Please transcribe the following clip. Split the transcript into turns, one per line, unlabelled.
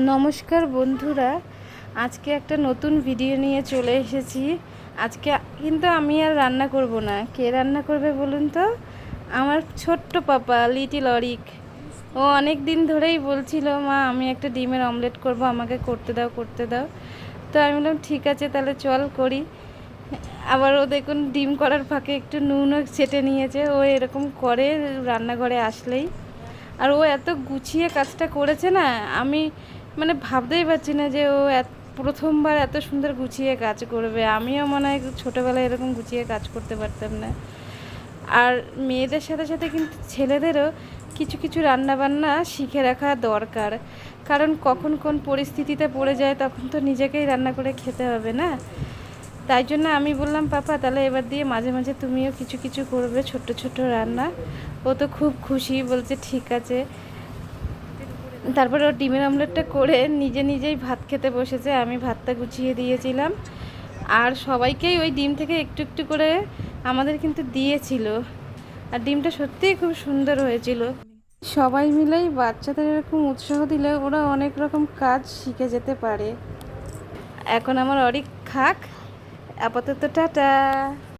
নমস্কার বন্ধুরা, আজকে একটা নতুন ভিডিও নিয়ে চলে এসেছি। আজকে কিন্তু আমি আর রান্না করব না। কে রান্না করবে বলুন তো? আমার ছোট্ট পাপা লিটিল অরিক। ও অনেক দিন ধরেই বলছিল, মা আমি একটা ডিমের অমলেট করব, আমাকে করতে দাও করতে দাও। তো আমি বললাম ঠিক আছে তাহলে চল করি। আবার ও দেখুন ডিম করার ফাঁকে একটু নুনও ছেটে নিয়েছে। ও এরকম করে রান্নাঘরে আসলেই। আর ও এত গুছিয়ে কাজটা করেছে না, আমি মানে ভাবতেই পারছি না যে ও প্রথমবার এত সুন্দর গুছিয়ে কাজ করবে। আমিও মনে হয় ছোটোবেলায় এরকম গুছিয়ে কাজ করতে পারতাম না। আর মেয়েদের সাথে সাথে কিন্তু ছেলেদেরও কিছু কিছু রান্নাবান্না শিখে রাখা দরকার, কারণ কখন কোন পরিস্থিতিতে পড়ে যায় তখন তো নিজেকেই রান্না করে খেতে হবে না। তাই জন্য আমি বললাম পাপা তাহলে এবার দিয়ে মাঝে মাঝে তুমিও কিছু কিছু করবে ছোট্ট ছোট্ট রান্না। ও তো খুব খুশি, বলছে ঠিক আছে। তারপরে ও ডিমের অমলেটটা করে নিজে নিজেই ভাত খেতে বসেছে। আমি ভাতটা গুছিয়ে দিয়েছিলাম আর সবাইকেই ওই ডিম থেকে একটু একটু করে আমাদের কিন্তু দিয়েছিল। আর ডিমটা সত্যিই খুব সুন্দর হয়েছিল। সবাই মিলেই বাচ্চাদের এরকম উৎসাহ দিলে ওরা অনেক রকম কাজ শিখে যেতে পারে। এখন আমার অরিক খাক, আপাতত টাটা।